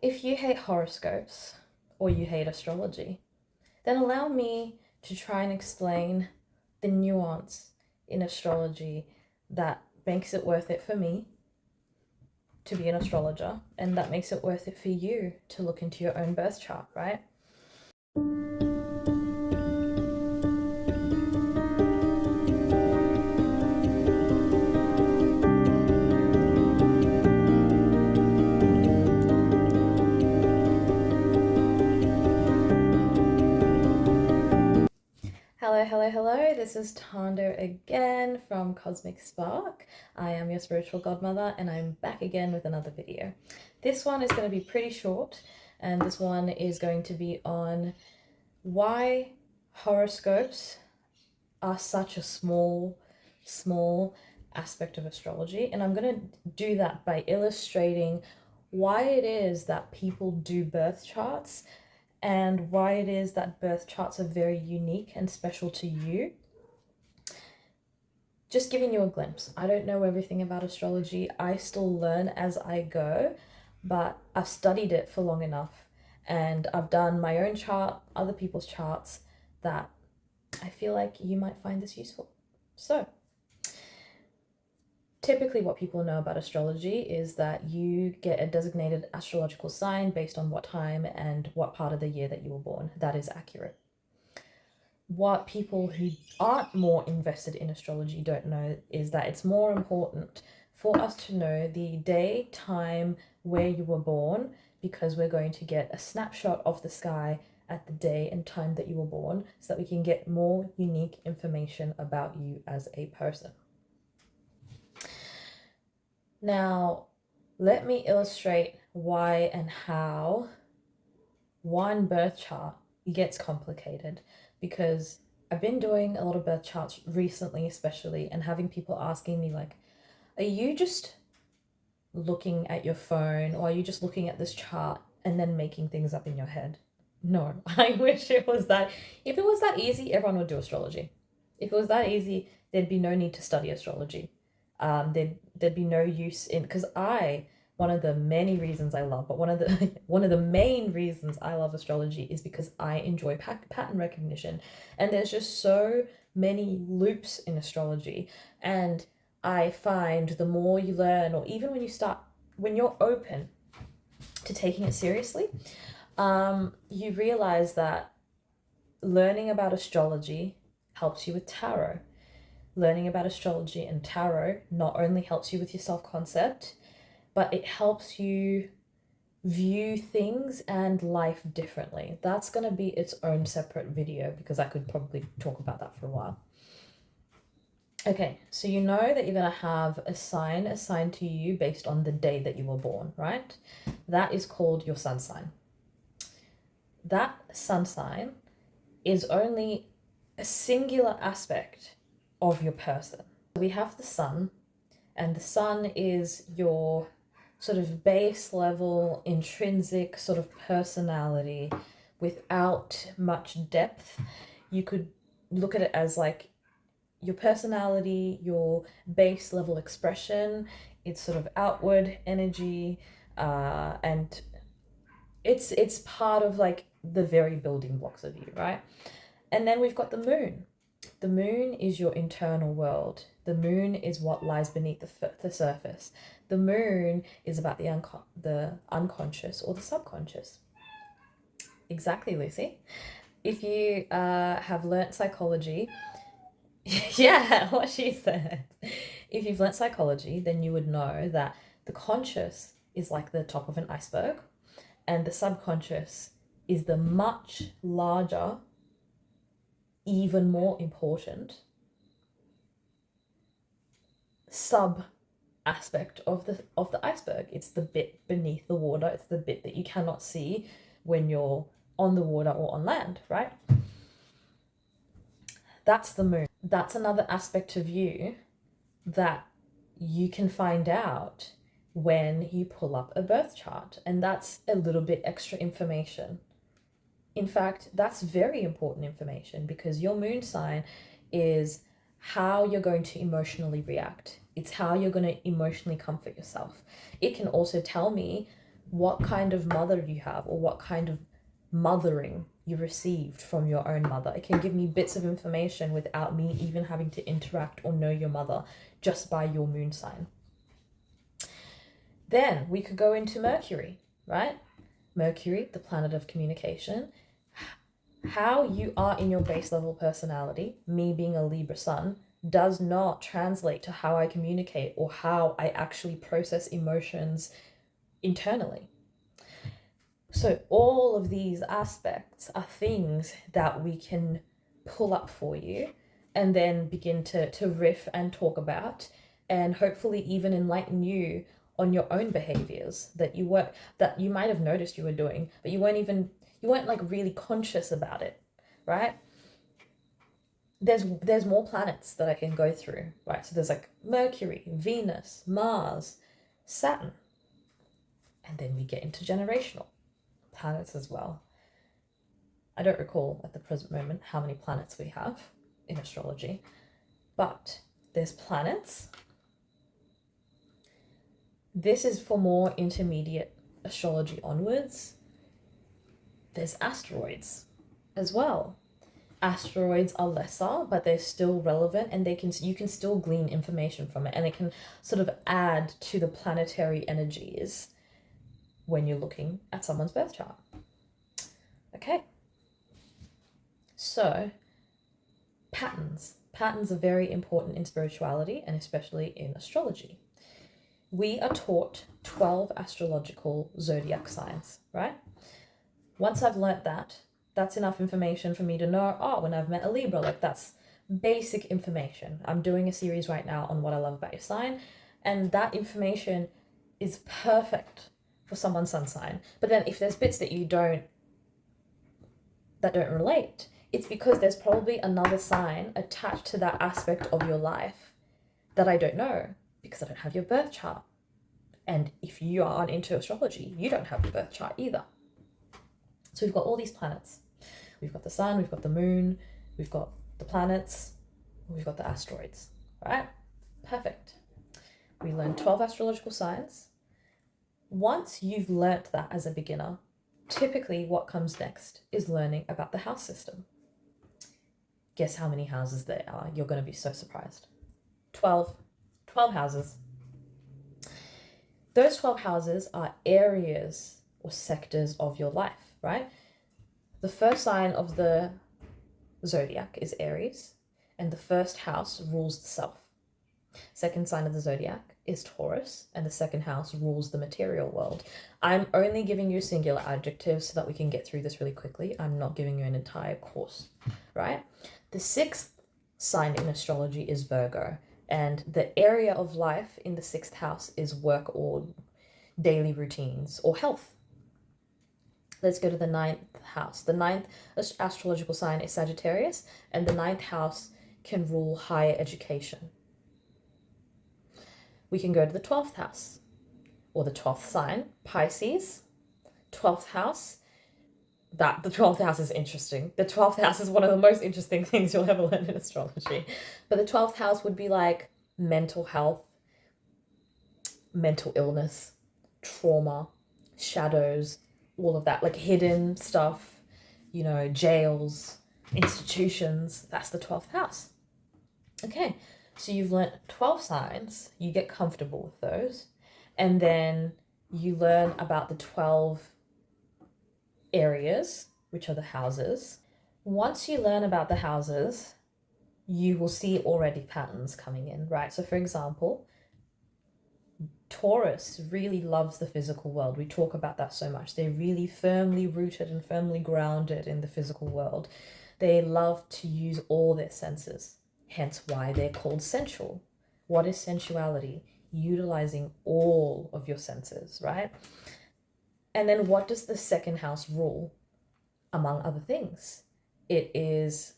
if you hate horoscopes or you hate astrology, then allow me to try and explain the nuance in astrology that makes it worth it for me to be an astrologer, and that makes it worth it for you to look into your own birth chart, right? Hello, this is Tando again from Cosmic Spark. I am your spiritual godmother and I'm back again with another video. This one is going to be pretty short, and this one is going to be on why horoscopes are such a small aspect of astrology, and I'm going to do that by illustrating why it is that people do birth charts and why it is that birth charts are very unique and special to you. Just giving you a glimpse. I don't know everything about astrology. I still learn as I go, but I've studied it for long enough and I've done my own chart, other people's charts, that I feel like you might find this useful. So, typically what people know about astrology is that you get a designated astrological sign based on what time and what part of the year that you were born. That is accurate. What people who aren't more invested in astrology don't know is that it's more important for us to know the day, time, where you were born, because we're going to get a snapshot of the sky at the day and time that you were born so that we can get more unique information about you as a person. Now, let me illustrate why and how one birth chart gets complicated, because I've been doing a lot of birth charts recently, especially, and having people asking me like, are you just looking at your phone, or are you just looking at this chart and then making things up in your head? No, I wish it was that. If it was that easy, everyone would do astrology. If it was that easy, there'd be no need to study astrology. There'd be no use in, because one of the many reasons I love, but one of the main reasons I love astrology is because I enjoy pattern recognition, and there's just so many loops in astrology, and I find the more you learn, or even when you're open to taking it seriously, you realize that learning about astrology helps you with tarot. Learning about astrology and tarot not only helps you with your self-concept, but it helps you view things and life differently. That's going to be its own separate video, because I could probably talk about that for a while. Okay, so you know that you're going to have a sign assigned to you based on the day that you were born, right? That is called your sun sign. That sun sign is only a singular aspect of your person. We have the sun, and the sun is your sort of base level, intrinsic sort of personality without much depth. You could look at it as like your personality, your base level expression. It's sort of outward energy, and it's part of like the very building blocks of you, right? And then we've got the moon. The moon is your internal world. The moon is what lies beneath the surface. The moon is about the unconscious or the subconscious. Exactly, Lucy. If you have learnt psychology, yeah, what she said. If you've learnt psychology, then you would know that the conscious is like the top of an iceberg, and the subconscious is the much larger, even more important sub aspect of the iceberg. It's the bit beneath the water. It's the bit that you cannot see when you're on the water or on land, right? That's the moon. That's another aspect of you that you can find out when you pull up a birth chart, and that's a little bit extra information. In fact, that's very important information, because your moon sign is how you're going to emotionally react. It's how you're going to emotionally comfort yourself. It can also tell me what kind of mother you have, or what kind of mothering you received from your own mother. It can give me bits of information without me even having to interact or know your mother, just by your moon sign. Then we could go into Mercury, right? Mercury, the planet of communication. How you are in your base level personality, me being a Libra sun, does not translate to how I communicate or how I actually process emotions internally. So all of these aspects are things that we can pull up for you and then begin to riff and talk about, and hopefully even enlighten you on your own behaviors that you might have noticed you were doing, but you weren't like really conscious about it, right? There's more planets that I can go through, right? So there's like Mercury, Venus, Mars, Saturn, and then we get into generational planets as well. I don't recall at the present moment how many planets we have in astrology, but there's planets. This is for more intermediate astrology onwards. There's asteroids as well. Asteroids are lesser, but they're still relevant, and you can still glean information from it, and it can sort of add to the planetary energies when you're looking at someone's birth chart. Okay. So, patterns. Patterns are very important in spirituality, and especially in astrology. We are taught 12 astrological zodiac signs, right? Once I've learnt that, that's enough information for me to know, when I've met a Libra, like that's basic information. I'm doing a series right now on what I love about your sign, and that information is perfect for someone's sun sign. But then if there's bits that don't relate, it's because there's probably another sign attached to that aspect of your life that I don't know, because I don't have your birth chart. And if you aren't into astrology, you don't have your birth chart either. So we've got all these planets. We've got the sun, we've got the moon, we've got the planets, we've got the asteroids, right? Perfect. We learned 12 astrological signs. Once you've learnt that as a beginner, typically what comes next is learning about the house system. Guess how many houses there are? You're going to be so surprised. 12 houses. Those 12 houses are areas or sectors of your life, right? The first sign of the zodiac is Aries, and the first house rules the self. Second sign of the zodiac is Taurus, and the second house rules the material world. I'm only giving you singular adjectives so that we can get through this really quickly. I'm not giving you an entire course, right? The sixth sign in astrology is Virgo, and the area of life in the sixth house is work or daily routines or health. Let's go to the ninth house. The ninth astrological sign is Sagittarius, and the ninth house can rule higher education. We can go to the 12th house, or the 12th sign, Pisces. 12th house. The 12th house is interesting. The 12th house is one of the most interesting things you'll ever learn in astrology. But the 12th house would be like mental health, mental illness, trauma, shadows, all of that, like hidden stuff, jails, institutions. That's the 12th house. Okay, so you've learnt 12 signs, you get comfortable with those, and then you learn about the 12 areas, which are the houses. Once you learn about the houses, you will see already patterns coming in, right? So for example, Taurus really loves the physical world. We talk about that so much. They're really firmly rooted and firmly grounded in the physical world. They love to use all their senses, hence why they're called sensual. What is sensuality? Utilizing all of your senses, right? And then what does the second house rule, among other things? It is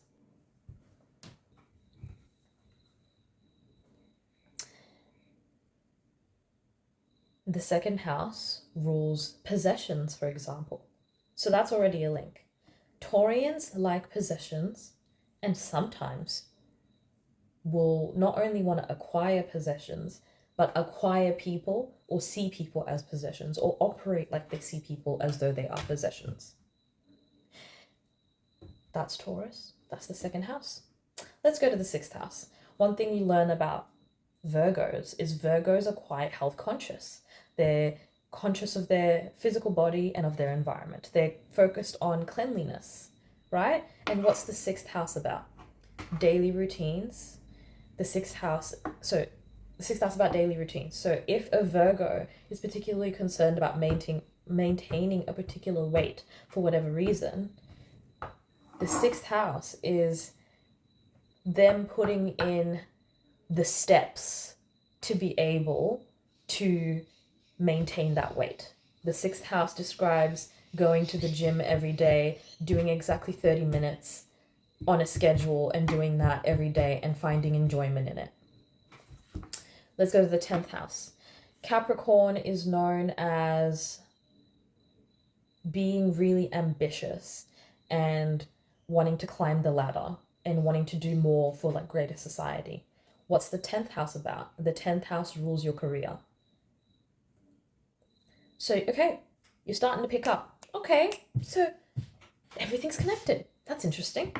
the second house rules possessions, for example. So that's already a link. Taurians like possessions, and sometimes will not only want to acquire possessions, but acquire people or see people as possessions or operate like they see people as though they are possessions. That's Taurus. That's the second house. Let's go to the sixth house. One thing you learn about Virgos is Virgos are quite health conscious. They're conscious of their physical body and of their environment. They're focused on cleanliness, right? And what's the sixth house about? Daily routines. The sixth house about daily routines. So if a Virgo is particularly concerned about maintaining a particular weight for whatever reason, the sixth house is them putting in the steps to be able to maintain that weight. The sixth house describes going to the gym every day, doing exactly 30 minutes on a schedule and doing that every day and finding enjoyment in it. Let's go to the 10th house. Capricorn is known as being really ambitious and wanting to climb the ladder and wanting to do more for like greater society. What's the 10th house about? The 10th house rules your career. So, okay, you're starting to pick up. Okay, so everything's connected. That's interesting.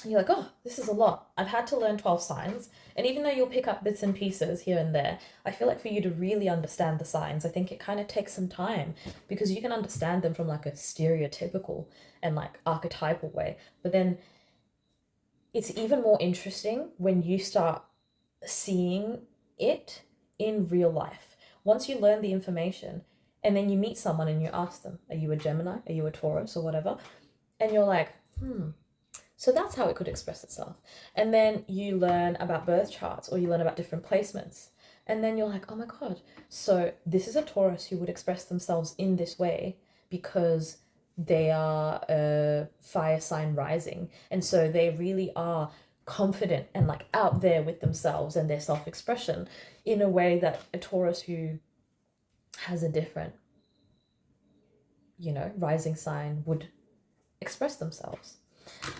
And you're like, oh, this is a lot. I've had to learn 12 signs. And even though you'll pick up bits and pieces here and there, I feel like for you to really understand the signs, I think it kind of takes some time because you can understand them from like a stereotypical and like archetypal way. But then it's even more interesting when you start seeing it in real life. Once you learn the information and then you meet someone and you ask them, are you a Gemini? Are you a Taurus or whatever? And you're like, so that's how it could express itself. And then you learn about birth charts or you learn about different placements. And then you're like, oh my God, so this is a Taurus who would express themselves in this way because they are a fire sign rising. And so they really are confident and like out there with themselves and their self-expression in a way that a Taurus who has a different, rising sign would express themselves.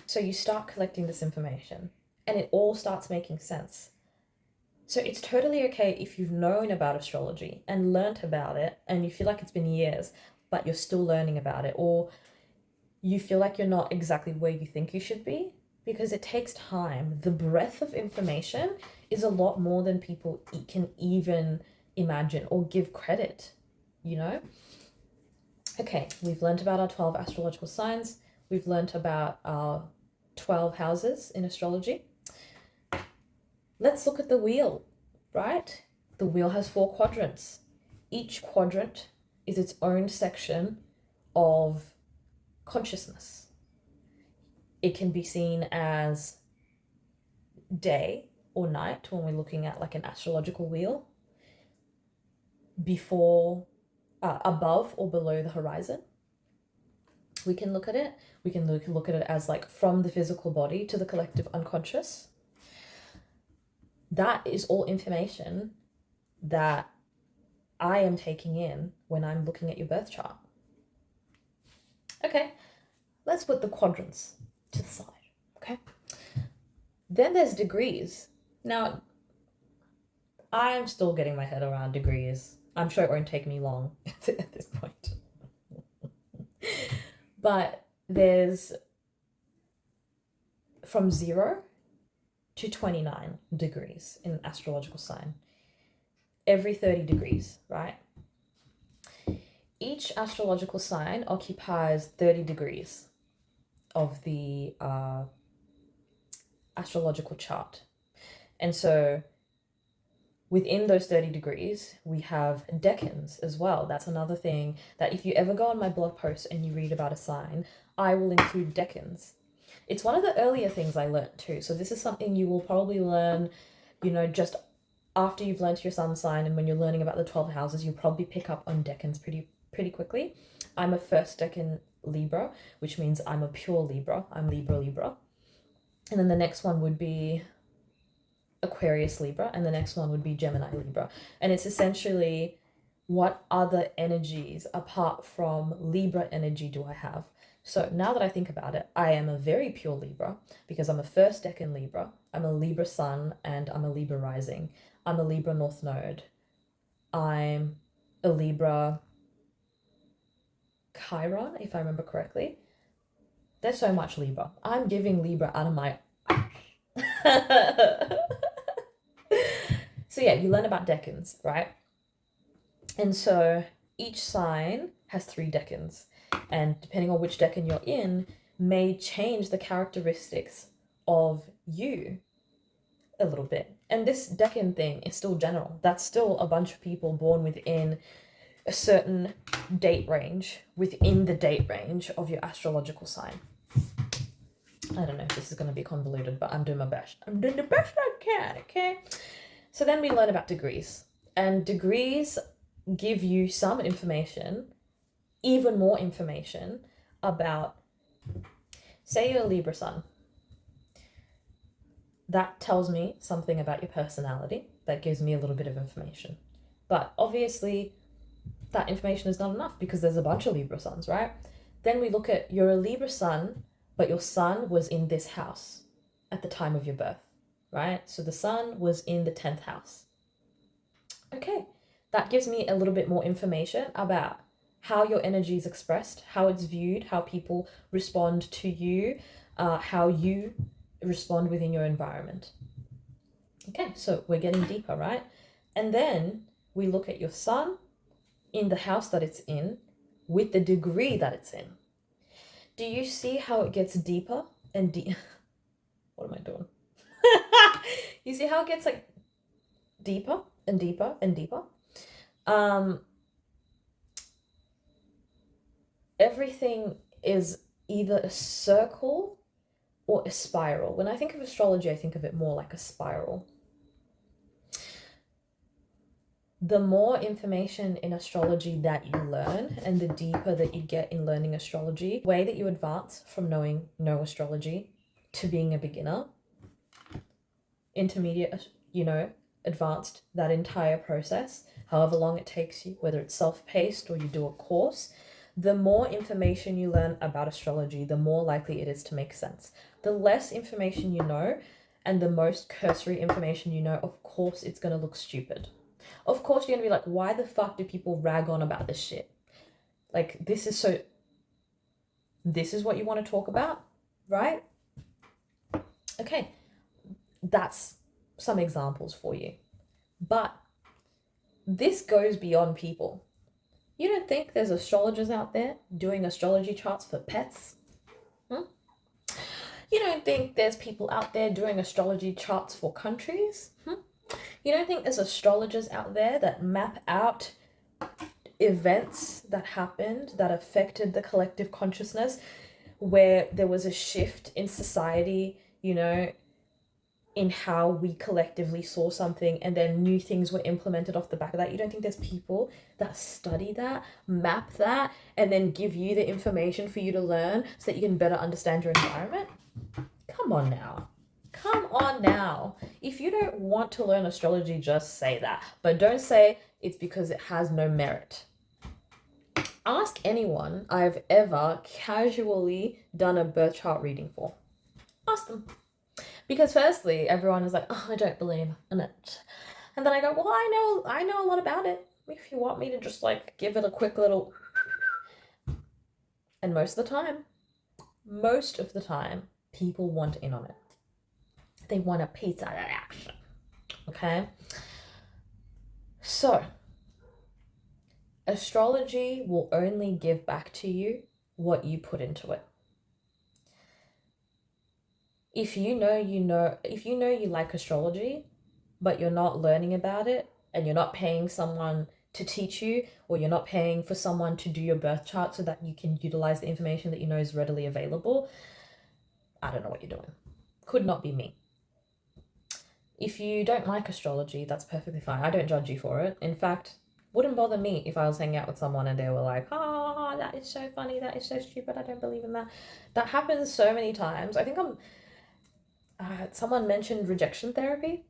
So you start collecting this information and it all starts making sense. So it's totally okay if you've known about astrology and learnt about it and you feel like it's been years, but you're still learning about it, or you feel like you're not exactly where you think you should be, because it takes time. The breadth of information is a lot more than people can even imagine or give credit, Okay, we've learnt about our 12 astrological signs. We've learnt about our 12 houses in astrology. Let's look at the wheel, right? The wheel has 4 quadrants. Each quadrant is its own section of consciousness. It can be seen as day or night when we're looking at like an astrological wheel, above or below the horizon. We can look at it. We can look at it as like from the physical body to the collective unconscious. That is all information that I am taking in when I'm looking at your birth chart. Okay, let's put the quadrants to the side, okay? Then there's degrees. Now, I'm still getting my head around degrees. I'm sure it won't take me long at this point. But there's from 0 to 29 degrees in an astrological sign. Every 30 degrees, right? Each astrological sign occupies 30 degrees of the astrological chart. And so within those 30 degrees, we have decans as well. That's another thing that if you ever go on my blog post and you read about a sign, I will include decans. It's one of the earlier things I learned too. So this is something you will probably learn, just after you've learned your sun sign, and when you're learning about the 12 houses, you'll probably pick up on decans pretty quickly. I'm a first decan Libra, which means I'm a pure Libra. I'm Libra. And then the next one would be Aquarius Libra, and the next one would be Gemini Libra. And it's essentially, what other energies apart from Libra energy do I have? So now that I think about it, I am a very pure Libra because I'm a first decan Libra. I'm a Libra sun and I'm a Libra rising. I'm a Libra North Node. I'm a Libra Chiron, if I remember correctly. There's so much Libra. I'm giving Libra out of my So yeah, you learn about decans, right? And so each sign has 3 decans, and depending on which decan you're in may change the characteristics of you a little bit. And this decan thing is still general. That's still a bunch of people born within a certain date range, within the date range of your astrological sign. I don't know if this is going to be convoluted, but I'm doing my best. I'm doing the best I can, okay? So then we learn about degrees. And degrees give you some information, even more information about, say you're a Libra sun. That tells me something about your personality. That gives me a little bit of information. But obviously, that information is not enough because there's a bunch of Libra suns, right? Then we look at, you're a Libra sun, but your sun was in this house at the time of your birth, right? So the sun was in the 10th house. Okay, that gives me a little bit more information about how your energy is expressed, how it's viewed, how people respond to you, how you respond within your environment. Okay, so we're getting deeper, right? And then we look at your sun in the house that it's in with the degree that it's in. Do you see how it gets deeper and What am I doing? You see how it gets like deeper and deeper and deeper? Everything is either a circle or a spiral. When I think of astrology, I think of it more like a spiral. The more information in astrology that you learn and the deeper that you get in learning astrology, the way that you advance from knowing no astrology to being a beginner, intermediate, advanced, that entire process, however long it takes you, whether it's self-paced or you do a course, the more information you learn about astrology, the more likely it is to make sense. The less information you know and the most cursory information you know, of course it's going to look stupid. Of course you're going to be like, why the fuck do people rag on about this shit? Like, this is what you want to talk about, right? Okay, that's some examples for you. But this goes beyond people. You don't think there's astrologers out there doing astrology charts for pets? You don't think there's people out there doing astrology charts for countries? You don't think there's astrologers out there that map out events that happened that affected the collective consciousness, where there was a shift in society, in how we collectively saw something, and then new things were implemented off the back of that? You don't think there's people that study that, map that, and then give you the information for you to learn so that you can better understand your environment? Come on now. If you don't want to learn astrology, just say that. But don't say it's because it has no merit. Ask anyone I've ever casually done a birth chart reading for. Ask them. Because firstly, everyone is like, oh, I don't believe in it. And then I go, well, I know a lot about it. If you want me to just like give it a quick little... And most of the time, people want in on it. They want a piece of that action. Okay? So, astrology will only give back to you what you put into it. If you know you like astrology, but you're not learning about it, and you're not paying someone to teach you, or you're not paying for someone to do your birth chart so that you can utilize the information that you know is readily available, I don't know what you're doing. Could not be me. If you don't like astrology, that's perfectly fine. I don't judge you for it. In fact, wouldn't bother me if I was hanging out with someone and they were like, that is so funny, that is so stupid, I don't believe in that. That happens so many times. I think someone mentioned rejection therapy.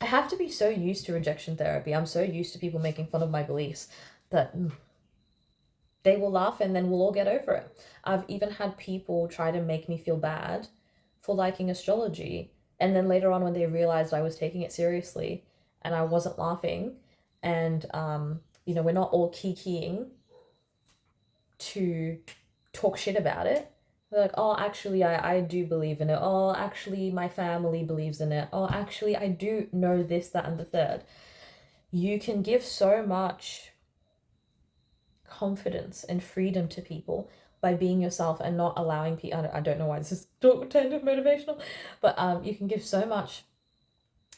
I have to be so used to rejection therapy. I'm so used to people making fun of my beliefs that they will laugh and then we'll all get over it. I've even had people try to make me feel bad for liking astrology. And then later on, when they realized I was taking it seriously and I wasn't laughing, and we're not all kikiing to talk shit about it. They're like, oh, actually, I do believe in it. Oh, actually, my family believes in it. Oh, actually, I do know this, that, and the third. You can give so much confidence and freedom to people by being yourself and not allowing people. I don't know why this is kind of motivational, but you can give so much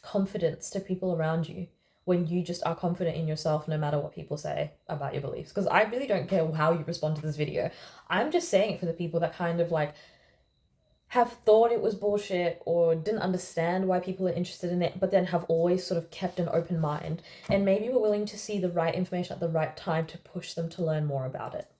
confidence to people around you when you just are confident in yourself no matter what people say about your beliefs. Because I really don't care how you respond to this video. I'm just saying it for the people that kind of like have thought it was bullshit or didn't understand why people are interested in it, but then have always sort of kept an open mind and maybe were willing to see the right information at the right time to push them to learn more about it.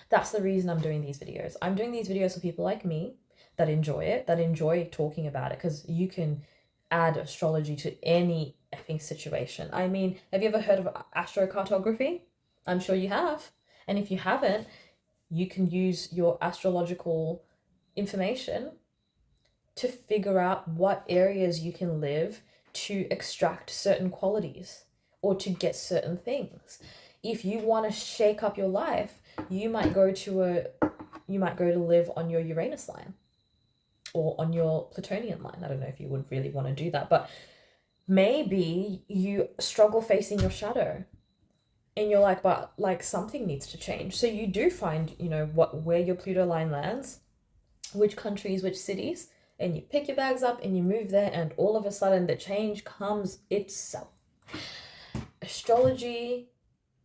That's the reason I'm doing these videos. I'm doing these videos for people like me that enjoy it, that enjoy talking about it, because you can add astrology to any effing situation. I mean, have you ever heard of astrocartography? I'm sure you have. And if you haven't, you can use your astrological information to figure out what areas you can live to extract certain qualities or to get certain things. If you want to shake up your life, you might go to live on your Uranus line or on your Plutonian line. I don't know if you would really want to do that, but maybe you struggle facing your shadow and you're like, but like something needs to change. So you do find, where your Pluto line lands, which countries, which cities, and you pick your bags up and you move there, and all of a sudden the change comes itself. Astrology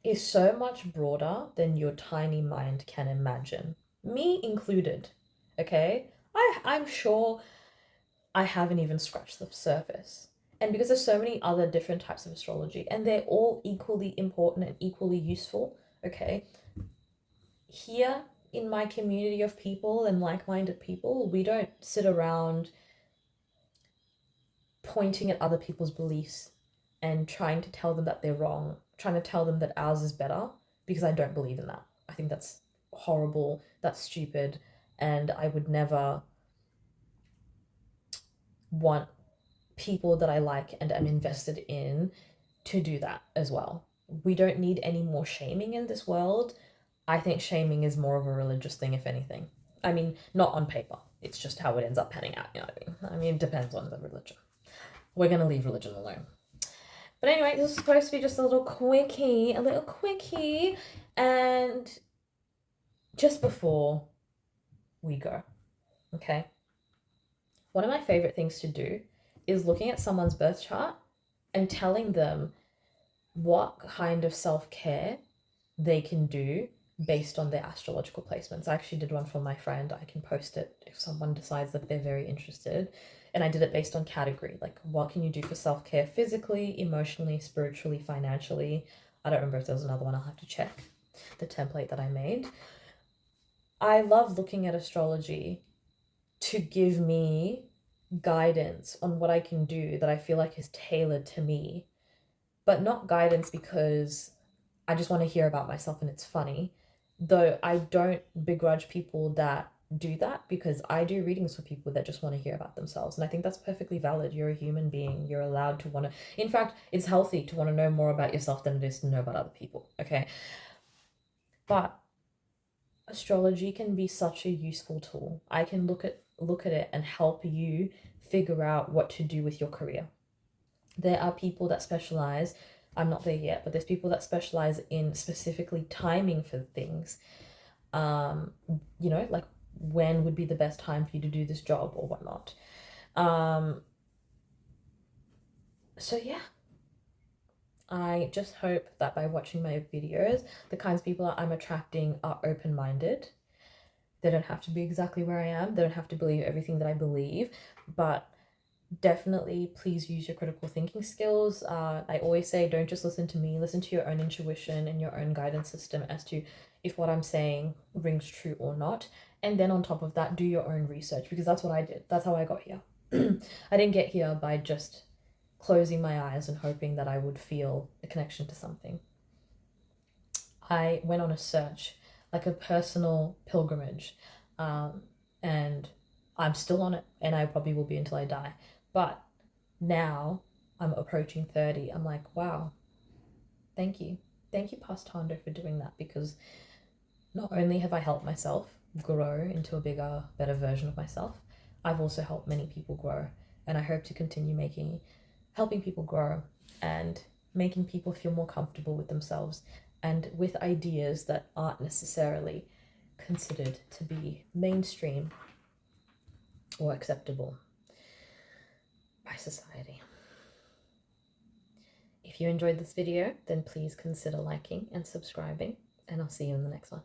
is so much broader than your tiny mind can imagine, me included. Okay, I'm sure I haven't even scratched the surface. And because there's so many other different types of astrology and they're all equally important and equally useful, okay? Here in my community of people and like-minded people, we don't sit around pointing at other people's beliefs and trying to tell them that they're wrong, trying to tell them that ours is better, because I don't believe in that. I think that's horrible, that's stupid, and I would never want people that I like and am invested in to do that as well. We don't need any more shaming in this world. I think shaming is more of a religious thing, if anything. I mean, not on paper. It's just how it ends up panning out, you know what I mean? I mean, it depends on the religion. We're going to leave religion alone. But anyway, this is supposed to be just a little quickie. And just before we go, okay? One of my favorite things to do is looking at someone's birth chart and telling them what kind of self-care they can do based on their astrological placements. I actually did one for my friend. I can post it if someone decides that they're very interested. And I did it based on category. Like, what can you do for self-care physically, emotionally, spiritually, financially? I don't remember if there was another one. I'll have to check the template that I made. I love looking at astrology to give me guidance on what I can do that I feel like is tailored to me, but not guidance because I just want to hear about myself and it's funny. Though I don't begrudge people that do that, because I do readings for people that just want to hear about themselves. And I think that's perfectly valid. You're a human being. You're allowed to want to, in fact, it's healthy to want to know more about yourself than it is to know about other people. Okay. But astrology can be such a useful tool. I can look at it and help you figure out what to do with your career. There are people that specialize, I'm not there yet, but there's people that specialize in specifically timing for things. Like when would be the best time for you to do this job or whatnot. So yeah, I just hope that by watching my videos, the kinds of people I'm attracting are open-minded. They don't have to be exactly where I am. They don't have to believe everything that I believe, but definitely please use your critical thinking skills. I always say, don't just listen to me, listen to your own intuition and your own guidance system as to if what I'm saying rings true or not. And then on top of that, do your own research, because that's what I did. That's how I got here. I didn't get here by just closing my eyes and hoping that I would feel a connection to something. I went on a search, like a personal pilgrimage, and I'm still on it, and I probably will be until I die. But now I'm approaching 30, I'm like, wow, thank you. Thank you, past Tando, for doing that, because not only have I helped myself grow into a bigger, better version of myself, I've also helped many people grow. And I hope to continue helping people grow and making people feel more comfortable with themselves and with ideas that aren't necessarily considered to be mainstream or acceptable by society. If you enjoyed this video, then please consider liking and subscribing, and I'll see you in the next one.